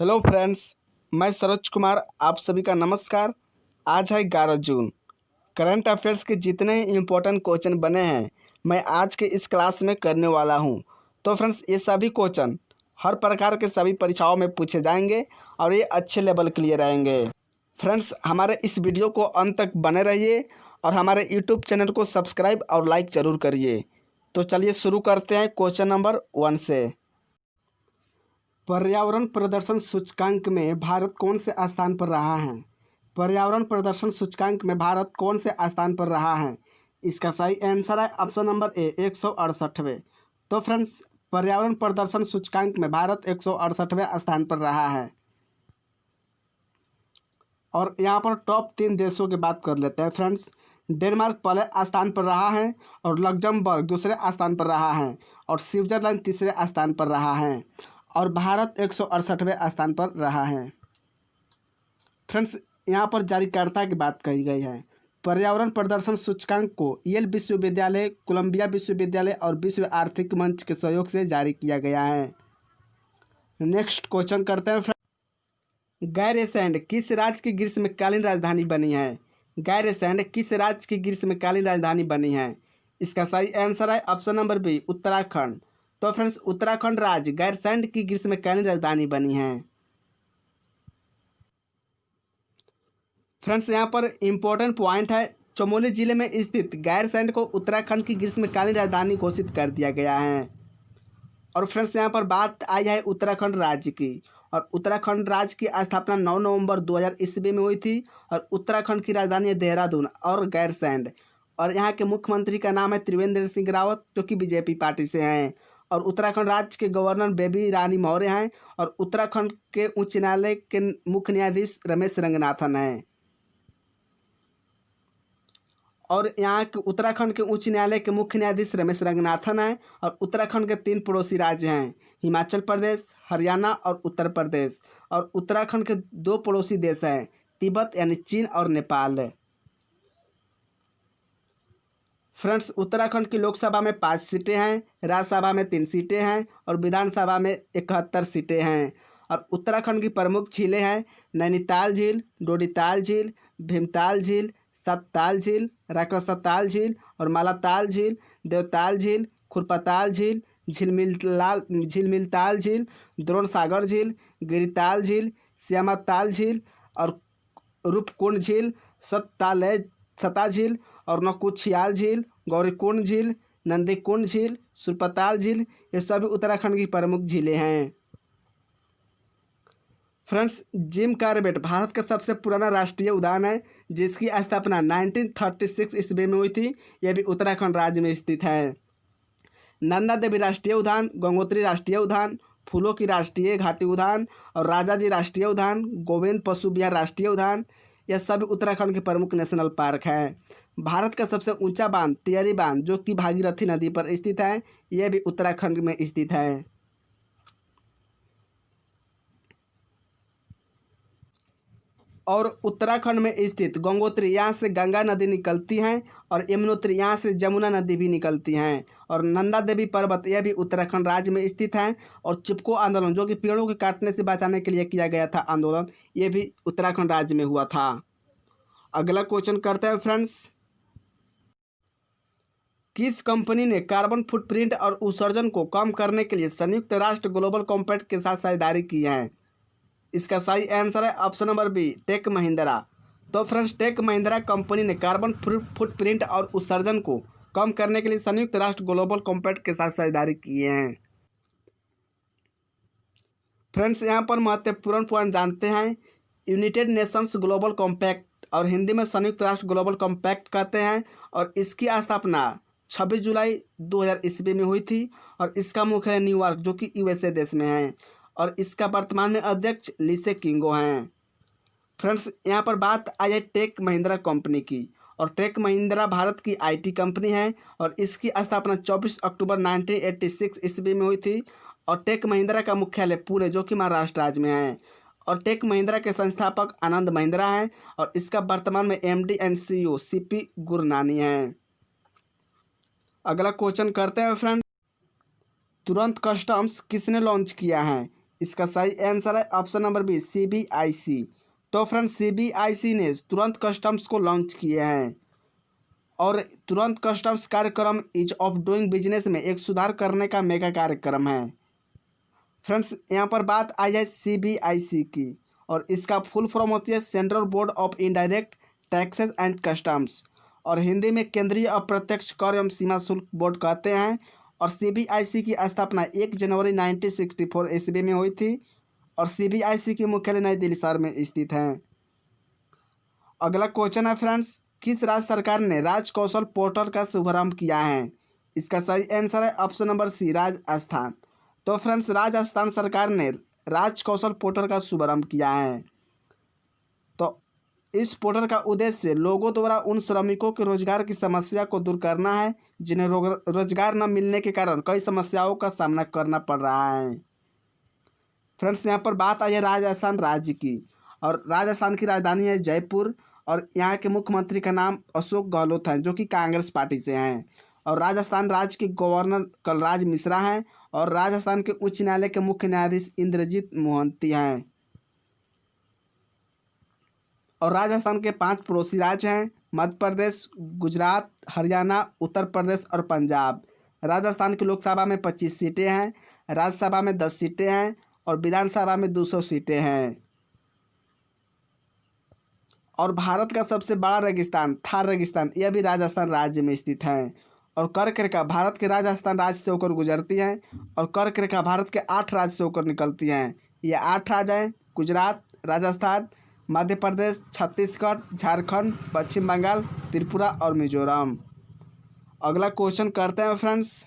Hello friends, मैं सरोज कुमार आप सभी का नमस्कार। आज है 11 जून। करंट अफेयर्स के जितने ही इम्पोर्टेंट क्वेश्चन बने हैं मैं आज के इस क्लास में करने वाला हूं। तो फ्रेंड्स, ये सभी क्वेश्चन हर प्रकार के सभी परीक्षाओं में पूछे जाएंगे और ये अच्छे लेवल के लिए रहेंगे। फ्रेंड्स, हमारे इस वीडियो को अंत तक बने रहिए और हमारे यूट्यूब चैनल को सब्सक्राइब और लाइक ज़रूर करिए। तो चलिए शुरू करते हैं क्वेश्चन नंबर 1 से। पर्यावरण प्रदर्शन सूचकांक में भारत कौन से स्थान पर रहा है? पर्यावरण प्रदर्शन सूचकांक में भारत कौन से स्थान पर रहा है? इसका सही आंसर है ऑप्शन नंबर ए 168वें। तो फ्रेंड्स, पर्यावरण प्रदर्शन सूचकांक में भारत 168वें स्थान पर रहा है। और यहाँ पर टॉप 3 देशों की बात कर लेते हैं फ्रेंड्स। डेनमार्क पहले स्थान पर रहा है और लग्जमबर्ग दूसरे स्थान पर रहा है और स्विट्जरलैंड तीसरे स्थान पर रहा है और भारत 168वें स्थान पर रहा है। फ्रेंड्स, यहाँ पर जारीकर्ता की बात कही गई है। पर्यावरण प्रदर्शन सूचकांक को येल विश्वविद्यालय, कोलंबिया विश्वविद्यालय और विश्व आर्थिक मंच के सहयोग से जारी किया गया है। नेक्स्ट क्वेश्चन करते हैं फ्रेंड्स। गैरसैंड किस राज्य की ग्रीष्मकालीन राजधानी बनी है? गैरसैंड किस राज्य की ग्रीष्मकालीन राजधानी बनी है? इसका सही आंसर है ऑप्शन नंबर बी उत्तराखंड। तो फ्रेंड्स, उत्तराखंड राज्य गैरसैंड की ग्रीष्मकालीन राजधानी बनी है। फ्रेंड्स, यहाँ पर इम्पोर्टेंट पॉइंट है, चमोली जिले में स्थित गैरसैंड को उत्तराखंड की ग्रीष्मकालीन राजधानी घोषित कर दिया गया है। और फ्रेंड्स, यहाँ पर बात आई है उत्तराखंड राज्य की, और उत्तराखंड राज्य की स्थापना 9 नवंबर 2000 ईस्वी में हुई थी और उत्तराखंड की राजधानी है देहरादून और गैरसैंड। और यहाँ के मुख्यमंत्री का नाम है त्रिवेंद्र सिंह रावत, जो कि बीजेपी पार्टी से हैं। और उत्तराखंड राज्य के गवर्नर बेबी रानी मौर्य हैं और उत्तराखंड के उच्च न्यायालय के मुख्य न्यायाधीश रमेश रंगनाथन हैं। और यहाँ के उत्तराखंड के उच्च न्यायालय के मुख्य न्यायाधीश रमेश रंगनाथन हैं। और उत्तराखंड के 3 पड़ोसी राज्य हैं, हिमाचल प्रदेश, हरियाणा और उत्तर प्रदेश। और उत्तराखंड के 2 पड़ोसी देश हैं, तिब्बत यानी चीन और नेपाल। फ्रेंड्स, उत्तराखंड की लोकसभा में 5 सीटें हैं, राज्यसभा में 3 सीटें हैं और विधानसभा में 71 सीटें हैं। और उत्तराखंड की प्रमुख झीलें हैं नैनीताल झील, डोडीताल झील, भीमताल झील, सतताल झील, राकसताल झील और मालाताल झील, देवताल झील, खुरपताल झील, झिलमिलताल झील, द्रोणसागर झील, गिरिताल झील, श्यामाताल झील और रूपकुंड झील, सता झील और नौकुचियाल झील, गौरीकुंड झील, नंदीकुंड झील, सुरपताल झील, ये सभी उत्तराखंड की प्रमुख झीलें हैं। फ्रेंड्स, जिम कॉर्बेट भारत का सबसे पुराना राष्ट्रीय उद्यान है, जिसकी स्थापना 1936 ईस्वी में हुई थी। यह भी उत्तराखंड राज्य में स्थित है। नंदा देवी राष्ट्रीय उद्यान, गंगोत्री राष्ट्रीय उद्यान, फूलों की राष्ट्रीय घाटी उद्यान और राजाजी राष्ट्रीय उद्यान, गोविंद पशु विहार राष्ट्रीय उद्यान, यह सभी उत्तराखंड के प्रमुख नेशनल पार्क हैं। भारत का सबसे ऊंचा बांध तियरी बांध, जो कि भागीरथी नदी पर स्थित है, यह भी उत्तराखंड में स्थित है। और उत्तराखंड में स्थित गंगोत्री, यहाँ से गंगा नदी निकलती हैं और यमुनोत्री, यहाँ से जमुना नदी भी निकलती हैं। और नंदा देवी पर्वत, यह भी उत्तराखंड राज्य में स्थित हैं। और चिपको आंदोलन, जो कि पेड़ों के काटने से बचाने के लिए किया गया था आंदोलन, ये भी उत्तराखंड राज्य में हुआ था। अगला क्वेश्चन करते हैं फ्रेंड्स। किस कंपनी ने कार्बन फुटप्रिंट और उत्सर्जन को कम करने के लिए संयुक्त राष्ट्र ग्लोबल कॉम्पैक्ट के साथ साझेदारी की है? इसका सही आंसर है option number B Tech Mahindra. तो फ्रेंड्स, टेक महिंद्रा कंपनी ने कार्बन फुटप्रिंट और उत्सर्जन को कम करने के लिए संयुक्त राष्ट्र ग्लोबल कॉम्पैक्ट के साथ साझेदारी किए हैं। फ्रेंड्स, यहाँ पर महत्वपूर्ण पॉइंट जानते हैं। यूनाइटेड नेशंस ग्लोबल कॉम्पैक्ट, और हिंदी में संयुक्त राष्ट्र ग्लोबल कॉम्पैक्ट कहते हैं। और इसकी स्थापना 26 जुलाई 2000 ईस्वी में हुई थी और इसका मुख्यालय न्यूयॉर्क, जो कि यूएसए देश में है। और इसका वर्तमान में अध्यक्ष लीसे किंगो हैं। फ्रेंड्स, यहाँ पर बात आई है टेक महिंद्रा कंपनी की, और टेक महिंद्रा भारत की आईटी कंपनी है और इसकी स्थापना 24 अक्टूबर 1986 ईस्वी में हुई थी। और टेक महिंद्रा का मुख्यालय पुणे, जो कि महाराष्ट्र राज्य में है। और टेक महिंद्रा के संस्थापक आनंद महिंद्रा हैं और इसका वर्तमान में MD and CEO CP Gurnani हैं। अगला क्वेश्चन करते हैं फ्रेंड्स। तुरंत कस्टम्स किसने लॉन्च किया है? इसका सही आंसर है ऑप्शन नंबर बी सीबीआईसी। तो फ्रेंड्स सीबीआईसी ने तुरंत कस्टम्स को लॉन्च किए हैं और तुरंत कस्टम्स कार्यक्रम ईज ऑफ डूइंग बिजनेस में एक सुधार करने का मेगा कार्यक्रम है। फ्रेंड्स यहाँ पर बात आ जाए सीबीआईसी की और इसका फुल फॉर्म होती है central board of indirect taxes and customs और हिंदी में केंद्रीय अप्रत्यक्ष कर एवं सीमा शुल्क बोर्ड कहते हैं। और सीबीआईसी की स्थापना 1 जनवरी 1964 ईस्वी में हुई थी और सीबीआईसी की मुख्यालय नई दिल्ली शहर में स्थित है। अगला क्वेश्चन है फ्रेंड्स, किस राज्य सरकार ने राज कौशल पोर्टल का शुभारंभ किया है? इसका सही आंसर है ऑप्शन नंबर सी राजस्थान। तो फ्रेंड्स राजस्थान सरकार ने राज कौशल पोर्टल का शुभारंभ किया है। तो इस पोर्टल का उद्देश्य लोगों द्वारा उन श्रमिकों के रोजगार की समस्या को दूर करना है जिन्हें रोजगार न मिलने के कारण कई समस्याओं का सामना करना पड़ रहा है। फ्रेंड्स यहाँ पर बात आई है राजस्थान राज्य की और राजस्थान की राजधानी है जयपुर और यहाँ के मुख्यमंत्री का नाम अशोक गहलोत है जो कि कांग्रेस पार्टी से हैं। और राजस्थान राज्य के गवर्नर कलराज मिश्रा हैं और राजस्थान के उच्च न्यायालय के मुख्य न्यायाधीश इंद्रजीत मोहंती हैं। और राजस्थान के 5 पड़ोसी राज्य हैं मध्य प्रदेश, गुजरात, हरियाणा, उत्तर प्रदेश और पंजाब। राजस्थान की लोकसभा में 25 सीटें हैं, राज्यसभा में 10 सीटें हैं और विधानसभा में 200 सीटें हैं। और भारत का सबसे बड़ा रेगिस्तान थार रेगिस्तान यह भी राजस्थान राज्य में स्थित है। और कर्क रेखा भारत के राजस्थान राज्य से होकर गुजरती है और कर्क रेखा भारत के 8 राज्य से होकर निकलती हैं। ये 8 राज्य हैं गुजरात, राजस्थान, मध्य प्रदेश, छत्तीसगढ़, झारखंड, पश्चिम बंगाल, त्रिपुरा और मिजोरम। अगला क्वेश्चन करते हैं फ्रेंड्स,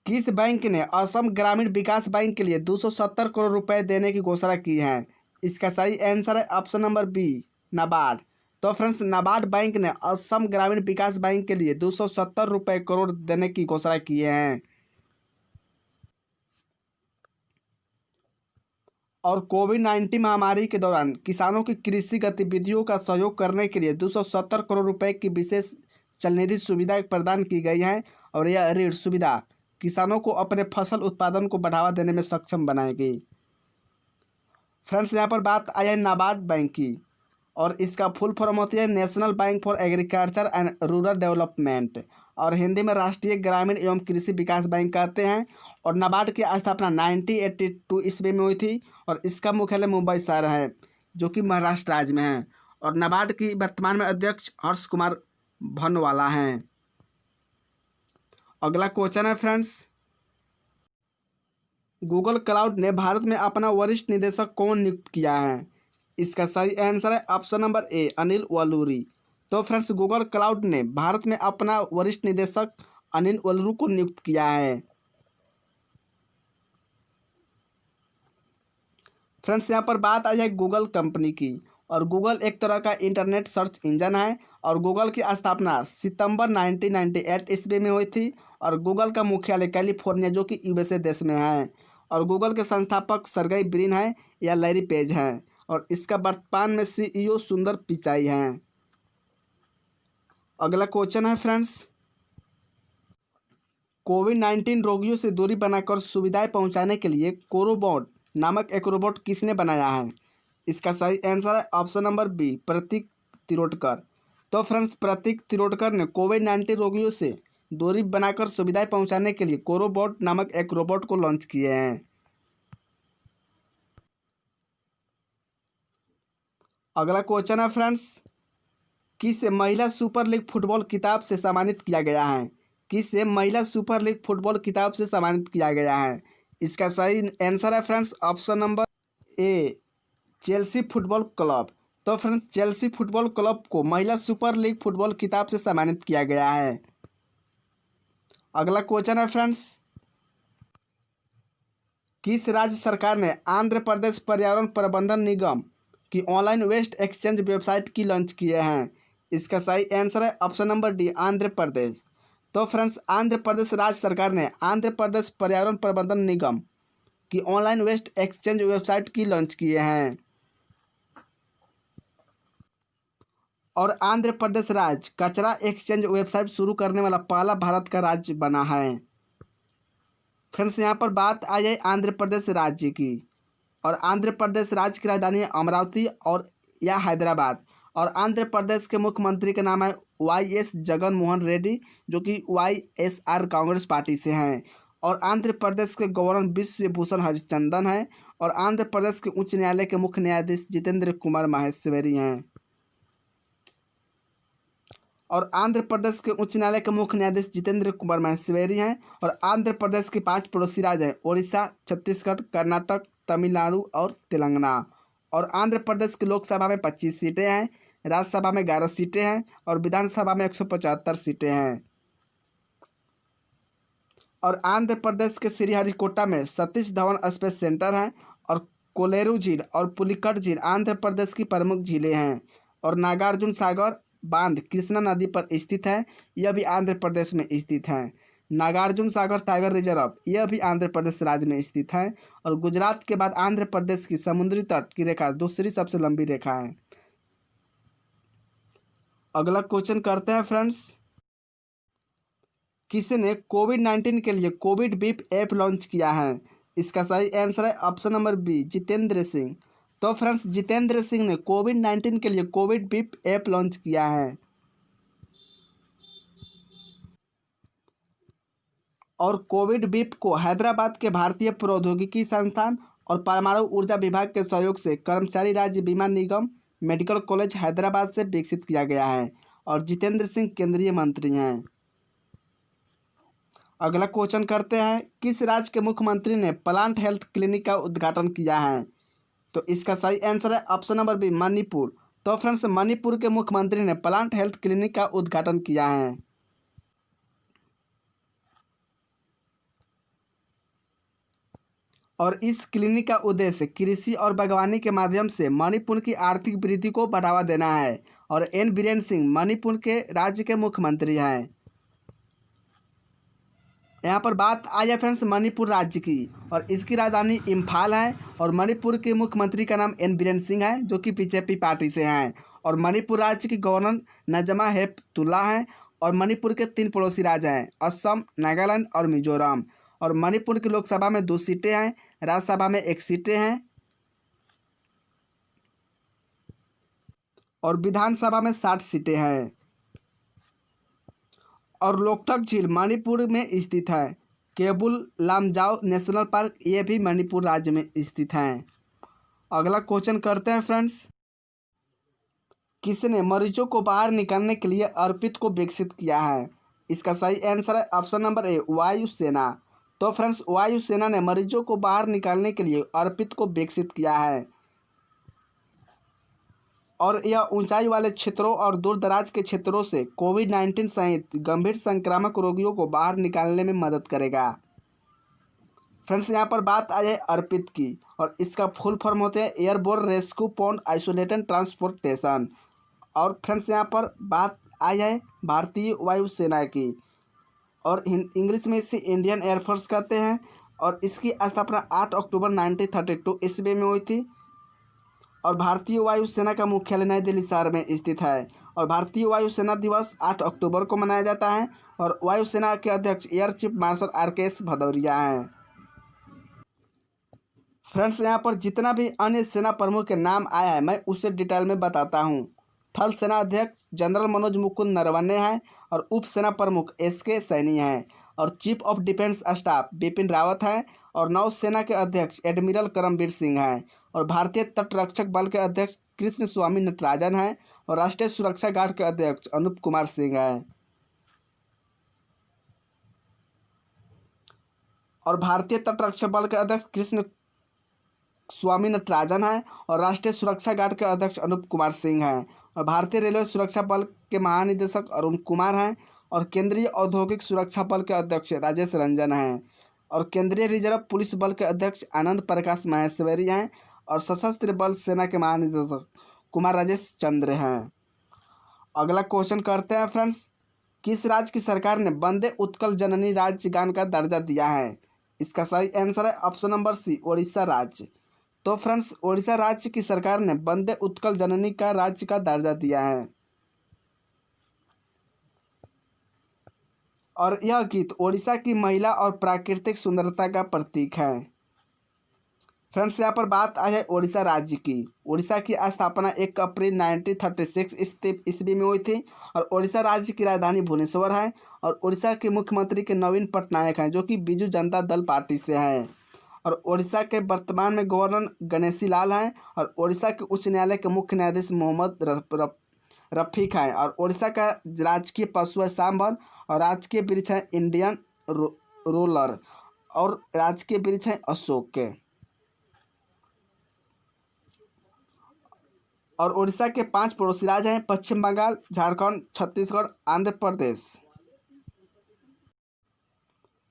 किस बैंक ने असम ग्रामीण विकास बैंक के लिए 270 करोड़ रुपए देने की घोषणा की है? इसका सही आंसर है ऑप्शन नंबर बी नाबार्ड। तो फ्रेंड्स नाबार्ड बैंक ने असम ग्रामीण विकास बैंक के लिए 270 रुपए करोड़ देने की घोषणा किए हैं। और कोविड-19 महामारी के दौरान किसानों की कृषि गतिविधियों का सहयोग करने के लिए 270 करोड़ रुपए की विशेष चलनिधि सुविधा प्रदान की गई है और यह ऋण सुविधा किसानों को अपने फसल उत्पादन को बढ़ावा देने में सक्षम बनाएगी। फ्रेंड्स यहाँ पर बात आई है नाबार्ड बैंक की और इसका फुल फॉर्म होती है national bank for agriculture and rural development और हिंदी में राष्ट्रीय ग्रामीण एवं कृषि विकास बैंक कहते हैं। और नाबार्ड की स्थापना 1982 ईस्वी में हुई थी और इसका मुख्यालय मुंबई शहर है जो कि महाराष्ट्र राज्य में है। और नाबार्ड की वर्तमान में अध्यक्ष हर्ष कुमार भनवाला हैं। अगला क्वेश्चन है फ्रेंड्स, गूगल क्लाउड ने भारत में अपना वरिष्ठ निदेशक कौन नियुक्त किया है? इसका सही आंसर है ऑप्शन नंबर ए अनिल वलूरी। तो फ्रेंड्स गूगल क्लाउड ने भारत में अपना वरिष्ठ निदेशक अनिल वलूरी को नियुक्त किया है। फ्रेंड्स यहाँ पर बात आ जाए गूगल कंपनी की और गूगल एक तरह का इंटरनेट सर्च इंजन है और गूगल की स्थापना सितंबर 1998 ईस्वी में हुई थी और गूगल का मुख्यालय कैलिफोर्निया जो कि यूएसए देश में है। और गूगल के संस्थापक सर्गेई ब्रिन है या लैरी पेज हैं और इसका वर्तमान में सीईओ सुंदर पिचाई हैं। अगला क्वेश्चन है फ्रेंड्स, कोविड-19 रोगियों से दूरी बनाकर सुविधाएं पहुंचाने के लिए कोरोबॉट नामक एक रोबोट किसने बनाया है? इसका सही आंसर है ऑप्शन नंबर बी प्रतीक तिरोडकर। तो फ्रेंड्स प्रतीक तिरोडकर ने कोविड-19 रोगियों से दूरी बनाकर सुविधाएं पहुंचाने के लिए कोरोबॉट नामक एक रोबोट को लॉन्च किए हैं। अगला क्वेश्चन है फ्रेंड्स, किसे महिला सुपर लीग फुटबॉल किताब से सम्मानित किया गया है? किसे महिला सुपर लीग फुटबॉल किताब से सम्मानित किया गया है? इसका सही आंसर है friends option number A Chelsea football club. तो फ्रेंड्स चेल्सी फुटबॉल क्लब को महिला सुपर लीग फुटबॉल किताब से सम्मानित किया गया है। अगला क्वेश्चन है फ्रेंड्स, किस राज्य सरकार ने आंध्र प्रदेश पर्यावरण प्रबंधन निगम की ऑनलाइन वेस्ट एक्सचेंज वेबसाइट की लॉन्च किए हैं? इसका सही आंसर है option number D Andhra Pradesh. तो फ्रेंड्स आंध्र प्रदेश राज्य सरकार ने आंध्र प्रदेश पर्यावरण प्रबंधन निगम की ऑनलाइन वेस्ट एक्सचेंज वेबसाइट की लॉन्च किए हैं। और आंध्र प्रदेश राज्य कचरा एक्सचेंज वेबसाइट शुरू करने वाला पहला भारत का राज्य बना है। फ्रेंड्स यहाँ पर बात आ जाए आंध्र प्रदेश राज्य की, और आंध्र प्रदेश राज्य की राजधानी है अमरावती और या हैदराबाद। और आंध्र प्रदेश के मुख्यमंत्री का नाम है वाई एस जगन मोहन रेड्डी, जो कि YSR कांग्रेस पार्टी से हैं। और आंध्र प्रदेश के गवर्नर विश्वभूषण हरिचंदन हैं। और आंध्र प्रदेश के उच्च न्यायालय के मुख्य न्यायाधीश जितेंद्र कुमार माहेश्वरी हैं। और आंध्र प्रदेश के उच्च न्यायालय के मुख्य न्यायाधीश जितेंद्र कुमार माहेश्वरी हैं। और आंध्र प्रदेश के 5 पड़ोसी राज्य हैं ओडिशा, छत्तीसगढ़, कर्नाटक, तमिलनाडु और तेलंगाना। और आंध्र प्रदेश की लोकसभा में 25 सीटें हैं, राज्यसभा में 11 सीटें हैं और विधानसभा में 175 सीटें हैं। और आंध्र प्रदेश के श्रीहरिकोटा में सतीश धवन स्पेस सेंटर है। और कोलेरू झील और पुलिकट झील आंध्र प्रदेश की प्रमुख झीलें हैं। और नागार्जुन सागर बांध कृष्णा नदी पर स्थित है, यह भी आंध्र प्रदेश में स्थित है। नागार्जुन सागर टाइगर रिजर्व यह भी आंध्र प्रदेश राज्य में स्थित है। और गुजरात के बाद आंध्र प्रदेश की समुद्री तट की रेखा दूसरी सबसे लंबी रेखा है। अगला क्वेश्चन करते हैं फ्रेंड्स, किसने कोविड-19 के लिए कोविड बीप ऐप लॉन्च किया है? इसका सही आंसर है option number B, Jitendra Singh. तो फ्रेंड्स जितेंद्र सिंह ने कोविड-19 के लिए कोविड बीप ऐप लॉन्च किया है। और कोविड बीप को हैदराबाद के भारतीय प्रौद्योगिकी संस्थान और परमाणु ऊर्जा विभाग के सहयोग से कर्मचारी राज्य बीमा निगम मेडिकल कॉलेज हैदराबाद से विकसित किया गया है। और जितेंद्र सिंह केंद्रीय मंत्री हैं। अगला क्वेश्चन करते हैं, किस राज्य के मुख्यमंत्री ने प्लांट हेल्थ क्लिनिक का उद्घाटन किया है? तो इसका सही आंसर है ऑप्शन नंबर बी, मणिपुर। तो फ्रेंड्स मणिपुर के मुख्यमंत्री ने प्लांट हेल्थ क्लिनिक का उद्घाटन किया है। और इस क्लिनिक का उद्देश्य कृषि और बागवानी के माध्यम से मणिपुर की आर्थिक वृद्धि को बढ़ावा देना है। और एन बीरेन सिंह मणिपुर के राज्य के मुख्यमंत्री हैं। यहाँ पर बात आ जाए फ्रेंड्स मणिपुर राज्य की, और इसकी राजधानी इम्फाल है। और मणिपुर के मुख्यमंत्री का नाम एन बीरेन सिंह है, जो कि बीजेपी पार्टी से हैं। और मणिपुर राज्य की गवर्नर नजमा हेपतुल्ला हैं। और मणिपुर के 3 पड़ोसी राज्य हैं असम, नागालैंड और मिजोरम। और मणिपुर की लोकसभा में 2 सीटें हैं, राज्यसभा में 1 सीटें हैं और विधानसभा में 60 सीटें हैं। और लोकटक झील मणिपुर में स्थित है। केबुल लामजाओ नेशनल पार्क ये भी मणिपुर राज्य में स्थित हैं। अगला क्वेश्चन करते हैं फ्रेंड्स, किसने मरीजों को बाहर निकालने के लिए अर्पित को विकसित किया है? इसका सही आंसर है ऑप्शन नंबर ए, वायुसेना। तो फ्रेंड्स वायुसेना ने मरीजों को बाहर निकालने के लिए अर्पित को विकसित किया है। और यह ऊंचाई वाले क्षेत्रों और दूर दराज के क्षेत्रों से कोविड-19 सहित गंभीर संक्रामक रोगियों को बाहर निकालने में मदद करेगा। फ्रेंड्स यहाँ पर बात आ जाए अर्पित की, और इसका फुल फॉर्म होते हैं airborne rescue pond isolated transportation. और फ्रेंड्स यहाँ पर बात आ जाए भारतीय वायुसेना की, और इंग्लिश में इसे इंडियन एयरफोर्स कहते हैं। और इसकी स्थापना 8 अक्टूबर 1932 ईस्वी में हुई थी। और भारतीय वायुसेना का मुख्यालय नई दिल्ली शहर में स्थित है। और भारतीय वायुसेना दिवस 8 अक्टूबर को मनाया जाता है। और वायुसेना के अध्यक्ष air chief marshal RKS Bhadauria हैं। फ्रेंड्स यहाँ पर जितना भी अन्य सेना प्रमुख के नाम आया है मैं उसे डिटेल में बताता हूँ। थल सेना अध्यक्ष जनरल मनोज मुकुंद नरवणे हैं। और उप सेना प्रमुख SK सैनी हैं। और chief of defence staff Bipin Rawat हैं। और नौसेना के अध्यक्ष एडमिरल करमबीर सिंह हैं। और भारतीय तटरक्षक बल के अध्यक्ष कृष्ण स्वामी नटराजन हैं। और राष्ट्रीय सुरक्षा गार्ड के अध्यक्ष अनूप कुमार सिंह हैं। और भारतीय तटरक्षक बल के अध्यक्ष कृष्ण स्वामी नटराजन हैं। और राष्ट्रीय सुरक्षा गार्ड के अध्यक्ष अनूप कुमार सिंह हैं। और भारतीय रेलवे सुरक्षा बल के महानिदेशक अरुण कुमार हैं। और केंद्रीय औद्योगिक सुरक्षा बल के अध्यक्ष राजेश रंजन हैं। और केंद्रीय रिजर्व पुलिस बल के अध्यक्ष आनंद प्रकाश माहेश्वरी हैं। और सशस्त्र बल सेना के महानिदेशक कुमार राजेश चंद्र हैं। अगला क्वेश्चन करते हैं फ्रेंड्स, किस राज्य की सरकार ने वंदे उत्कल जननी राज्य गान का दर्जा दिया है? इसका सही आंसर है ऑप्शन नंबर सी, ओडिशा राज्य। तो फ्रेंड्स ओडिशा राज्य की सरकार ने वंदे उत्कल जननी का राज्य का दर्जा दिया है। और यह गीत ओडिशा की महिला और प्राकृतिक सुंदरता का प्रतीक है। फ्रेंड्स, यहाँ पर बात आ जाए ओडिशा राज्य की। ओडिशा की स्थापना 1 अप्रैल 1936 ईस्वी में हुई थी और ओडिशा राज्य की राजधानी भुवनेश्वर है। और ओडिशा के मुख्यमंत्री के नवीन पटनायक हैं, जो कि बिजू जनता दल पार्टी से हैं। और ओडिशा के वर्तमान में गवर्नर गणेशी लाल हैं। और ओडिशा के उच्च न्यायालय के मुख्य न्यायाधीश मोहम्मद रफीक हैं। और ओडिशा का राजकीय पशु है सांभर। और राजकीय वृक्ष है इंडियन रोलर। और राजकीय वृक्ष है अशोक के। और ओडिशा के 5 पड़ोसी राज्य हैं, पश्चिम बंगाल, झारखंड, छत्तीसगढ़, आंध्र प्रदेश।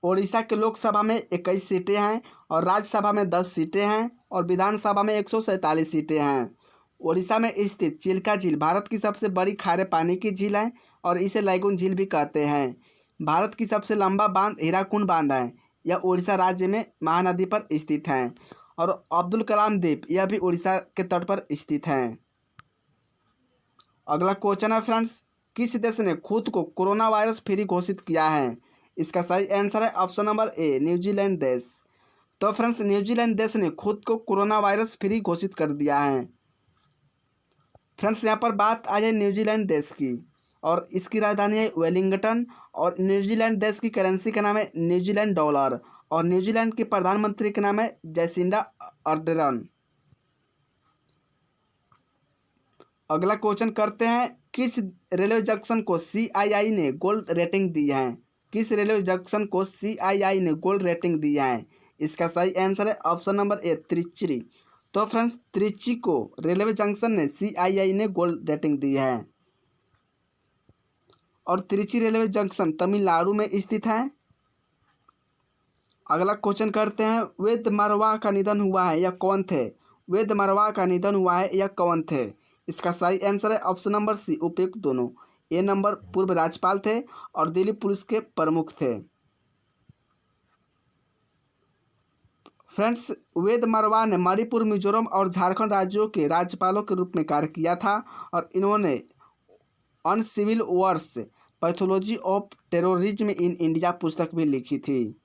ओडिशा के लोकसभा में 21 सीटें हैं और राज्यसभा में 10 सीटें हैं और विधानसभा में 147 सीटें हैं। ओडिशा में स्थित चिल्का झील भारत की सबसे बड़ी खारे पानी की झील है और इसे लैगून झील भी कहते हैं। भारत की सबसे लंबा बांध हीराकुंड बांध है। यह ओडिशा राज्य में महानदी पर स्थित है। और अब्दुल कलाम द्वीप यह भी ओडिशा के तट पर स्थित है। अगला क्वेश्चन है फ्रेंड्स, किस देश ने खुद को कोरोना वायरस फ्री घोषित किया है? इसका सही आंसर है ऑप्शन नंबर ए, न्यूजीलैंड देश। तो फ्रेंड्स, न्यूजीलैंड देश ने खुद को कोरोना वायरस फ्री घोषित कर दिया है। फ्रेंड्स, यहाँ पर बात आ जाए न्यूजीलैंड देश की और इसकी राजधानी है वेलिंगटन। और न्यूजीलैंड देश की करेंसी का नाम है न्यूजीलैंड डॉलर। और न्यूजीलैंड के प्रधानमंत्री का नाम है जैसिंडा अर्डर्न। अगला क्वेश्चन करते हैं, किस रेलवे जंक्शन को CII ने गोल्ड रेटिंग दी है? किस रेलवे जंक्शन को CII ने गोल्ड रेटिंग दी है? इसका सही आंसर है ऑप्शन नंबर ए, त्रिची। तो फ्रेंड्स, त्रिची को रेलवे जंक्शन ने CII ने गोल्ड रेटिंग दी है। और त्रिची रेलवे जंक्शन तमिलनाडु में स्थित है। अगला क्वेश्चन करते हैं, वेद मारवाह का निधन हुआ है, यह कौन थे? वेद मारवाह का निधन हुआ है, यह कौन थे? इसका सही आंसर है ऑप्शन नंबर सी, उपयुक्त दोनों। ए नंबर पूर्व राज्यपाल थे और दिल्ली पुलिस के प्रमुख थे। फ्रेंड्स, वेद मारवाह ने मणिपुर, मिजोरम और झारखंड राज्यों के राज्यपालों के रूप में कार्य किया था। और इन्होंने uncivil wars pathology of terrorism in India पुस्तक भी लिखी थी।